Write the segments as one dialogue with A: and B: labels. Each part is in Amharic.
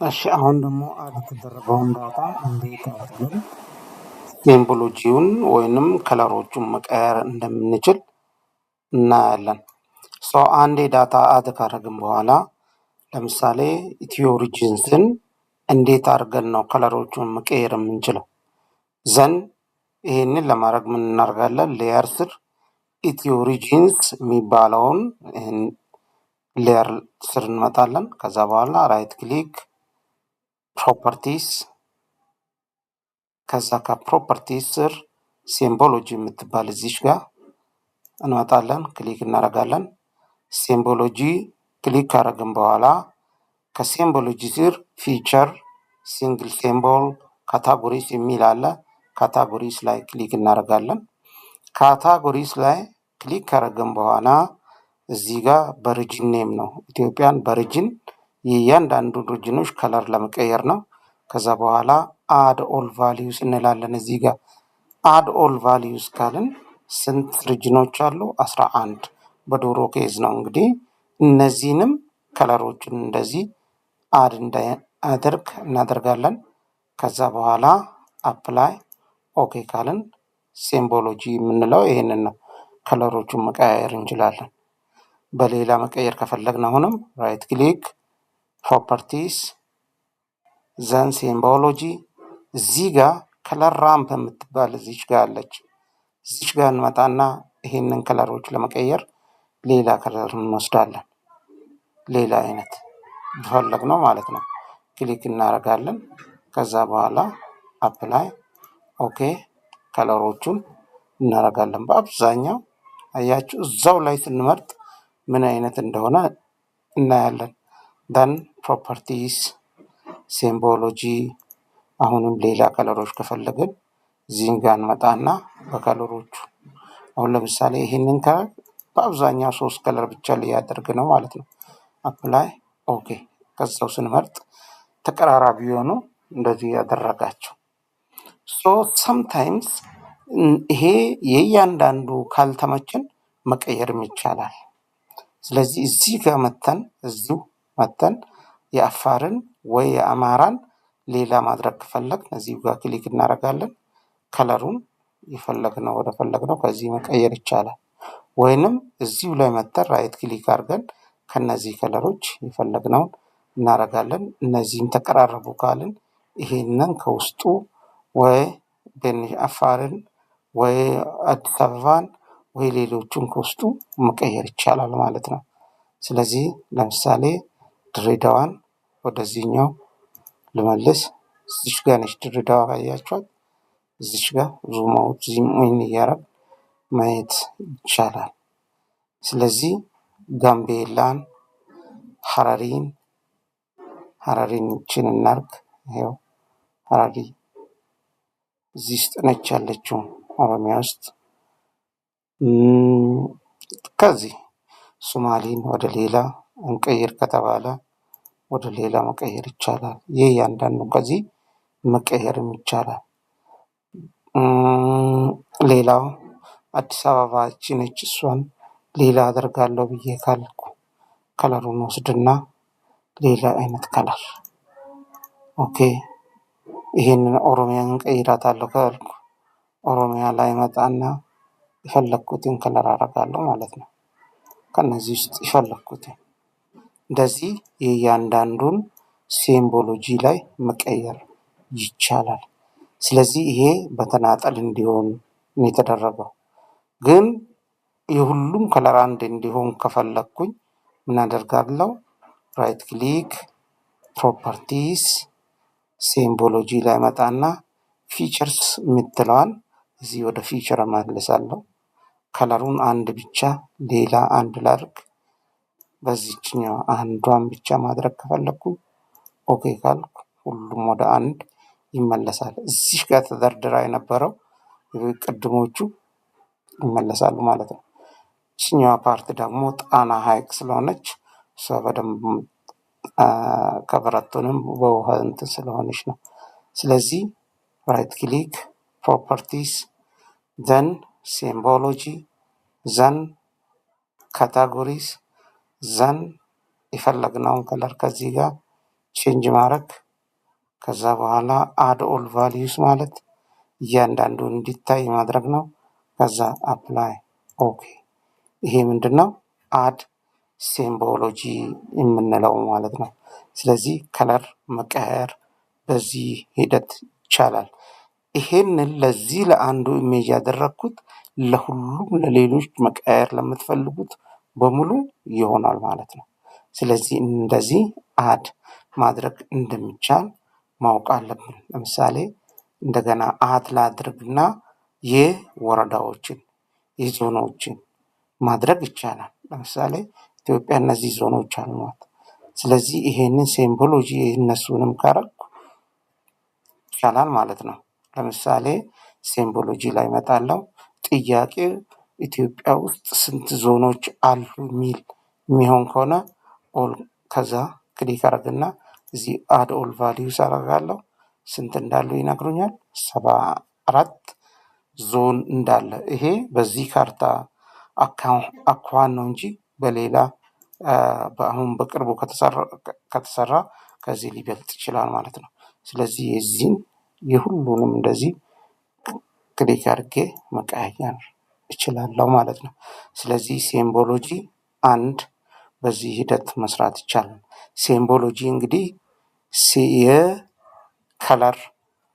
A: እሺ አሁን ደግሞ አድ የተደረገውን ዳታ እንዴት አድርገን ሲምቦሎጂውን ወይንም ከለሮቹን መቀየር እንደምንችል እናያለን። አንዴ ዳታ አድ ካደረግን በኋላ ለምሳሌ ኢትዮ ሪጅንስን እንዴት አድርገን ነው ከለሮቹን መቀየር የምንችለው? ዘን ይሄንን ለማድረግ ምን እናደርጋለን? ሌየር ስር ኢትዮ ሪጅንስ የሚባለውን ሌየር ስር እንመጣለን። ከዛ በኋላ ራይት ክሊክ ፕሮፐርቲስ፣ ከዛ ከፕሮፐርቲስ ስር ሲምቦሎጂ የምትባል እዚች ጋር እንመጣለን። ክሊክ እናደርጋለን። ሲምቦሎጂ ክሊክ ካደረግን በኋላ ከሲምቦሎጂ ስር ፊቸር፣ ሲንግል ሲምቦል፣ ካታጎሪስ የሚል አለ። ካታጎሪስ ላይ ክሊክ እናደርጋለን። ካታጎሪስ ላይ ክሊክ ካደረግን በኋላ እዚህ ጋር በሪጅን ኔም ነው ኢትዮጵያን በሪጅን የእያንዳንዱ ሪጅኖች ከለር ለመቀየር ነው። ከዛ በኋላ አድ ኦል ቫሊዩስ እንላለን። እዚህ ጋር አድ ኦል ቫሊዩስ ካልን ስንት ሪጅኖች አሉ? 11 በዶሮ ኬዝ ነው እንግዲህ እነዚህንም ከለሮችን እንደዚህ አድ እንዳያደርግ እናደርጋለን። ከዛ በኋላ አፕላይ ኦኬ ካልን ሲምቦሎጂ የምንለው ይሄንን ነው። ከለሮቹን መቀያየር እንችላለን። በሌላ መቀየር ከፈለግን አሁንም ራይት ክሊክ ፕሮፐርቲስ ዘን ሲምቦሎጂ እዚህ ጋር ከለር ራምፕ የምትባል እዚች ጋር አለች። እዚች ጋር እንመጣና ይሄንን ከለሮች ለመቀየር ሌላ ከለር እንወስዳለን። ሌላ አይነት በፈለግነው ማለት ነው። ክሊክ እናደርጋለን። ከዛ በኋላ አፕላይ ኦኬ ከለሮቹን እናደርጋለን። በአብዛኛው አያችሁ እዛው ላይ ስንመርጥ ምን አይነት እንደሆነ እናያለን። ደን ፕሮፐርቲስ ሲምቦሎጂ አሁንም ሌላ ከለሮች ከፈለግን እዚህን ጋር እንመጣና በከለሮቹ አሁን ለምሳሌ ይሄንን ከለር በአብዛኛው 3 ከለር ብቻ ሊያደርግ ነው ማለት ነው። አፕላይ ኦኬ ከዛው ስንመርጥ ተቀራራቢ የሆኑ እንደዚህ ያደረጋቸው። ሰምታይምስ ይሄ የእያንዳንዱ ካልተመችን መቀየርም ይቻላል። ስለዚህ እዚህ ጋር መተን የአፋርን ወይ የአማራን ሌላ ማድረግ ከፈለግን እዚሁ ጋር ክሊክ እናደርጋለን። ከለሩን የፈለግነው ወደ ፈለግነው ከዚህ መቀየር ይቻላል። ወይንም እዚሁ ላይ መተን ራይት ክሊክ አድርገን ከነዚህ ከለሮች የፈለግነውን እናደርጋለን። እነዚህም ተቀራረቡ ካልን ይሄንን ከውስጡ ወይ አፋርን ወይ አዲስ አበባን ወይ ሌሎቹን ከውስጡ መቀየር ይቻላል ማለት ነው። ስለዚህ ለምሳሌ ድሬዳዋን ወደዚህኛው ልመልስ። እዚች ጋር ነች ድሬዳዋ ካያችኋት እዚች ጋር ዙም አውት ዙም ኢን እያደረግን ማየት ይቻላል። ስለዚህ ጋምቤላን፣ ሀረሪን ይችን እናርግ። ይኸው ሀረሪ እዚህ ውስጥ ነች ያለችው ኦሮሚያ ውስጥ። ከዚህ ሶማሌን ወደ ሌላ እንቀይር ከተባለ ወደ ሌላ መቀየር ይቻላል። ይህ እያንዳንዱ ከዚህ መቀየርም ይቻላል። ሌላው አዲስ አበባ እቺ ነች። እሷን ሌላ አደርጋለሁ ብዬ ካልኩ ከለሩን ወስድና ሌላ አይነት ከለር ኦኬ ይሄንን ኦሮሚያን ቀይራታለሁ ካልኩ ኦሮሚያ ላይ መጣና የፈለኩትን ከለር አደርጋለሁ ማለት ነው። ከነዚህ ውስጥ የፈለኩትን እንደዚህ የእያንዳንዱን ሲምቦሎጂ ላይ መቀየር ይቻላል። ስለዚህ ይሄ በተናጠል እንዲሆን የተደረገው ግን የሁሉም ከለር አንድ እንዲሆን ከፈለኩኝ ምን አደርጋለሁ? ራይት ክሊክ ፕሮፐርቲስ ሲምቦሎጂ ላይ መጣና ፊቸርስ የምትለዋን እዚህ ወደ ፊቸር እመልሳለሁ። ከለሩን አንድ ብቻ ሌላ አንድ ላድርግ። በዚህኛው አንዷን ብቻ ማድረግ ከፈለኩኝ ኦኬ ካልኩ ሁሉም ወደ አንድ ይመለሳል። እዚህ ጋር ተደርድራ የነበረው ቅድሞቹ ይመለሳሉ ማለት ነው። እችኛዋ ፓርት ደግሞ ጣና ሐይቅ ስለሆነች እሷ በደንብ ከበረቱንም በውሃ እንትን ስለሆነች ነው። ስለዚህ ራይት ክሊክ ፕሮፐርቲስ ዘን ሲምቦሎጂ ዘን ካታጎሪስ ዘን የፈለግነውን ከለር ከዚህ ጋር ቼንጅ ማድረግ። ከዛ በኋላ አድ ኦል ቫሊዩስ ማለት እያንዳንዱ እንዲታይ ማድረግ ነው። ከዛ አፕላይ ኦኬ። ይሄ ምንድነው? አድ ሲምቦሎጂ የምንለው ማለት ነው። ስለዚህ ከለር መቀየር በዚህ ሂደት ይቻላል። ይሄንን ለዚህ ለአንዱ ኢሜጅ ያደረግኩት ለሁሉም ለሌሎች መቀየር ለምትፈልጉት በሙሉ ይሆናል ማለት ነው። ስለዚህ እንደዚህ አድ ማድረግ እንደሚቻል ማወቅ አለብን። ለምሳሌ እንደገና አድ ላድርግና የወረዳዎችን የዞኖችን ማድረግ ይቻላል። ለምሳሌ ኢትዮጵያ እነዚህ ዞኖች አሏት። ስለዚህ ይሄንን ሲምቦሎጂ እነሱንም ካረኩ ይቻላል ማለት ነው። ለምሳሌ ሲምቦሎጂ ላይ እመጣለሁ። ጥያቄው ኢትዮጵያ ውስጥ ስንት ዞኖች አሉ የሚሆን ከሆነ ኦል ከዛ ክሊክ አደርግና እዚህ አድ ኦል ቫሊዩስ አደርጋለሁ። ስንት እንዳሉ ይነግሩኛል። 74 ዞን እንዳለ። ይሄ በዚህ ካርታ አኳኋን ነው እንጂ በሌላ በአሁን በቅርቡ ከተሰራ ከዚህ ሊበልጥ ይችላል ማለት ነው። ስለዚህ የዚህን የሁሉንም እንደዚህ ክሊክ አድርጌ መቀያየር እችላለሁ ማለት ነው። ስለዚህ ሲምቦሎጂ አንድ በዚህ ሂደት መስራት ይቻላል። ሲምቦሎጂ እንግዲህ የከለር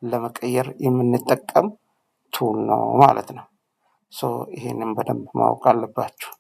A: ለመቀየር የምንጠቀም ቱል ነው ማለት ነው። ይሄንን በደንብ ማወቅ አለባችሁ።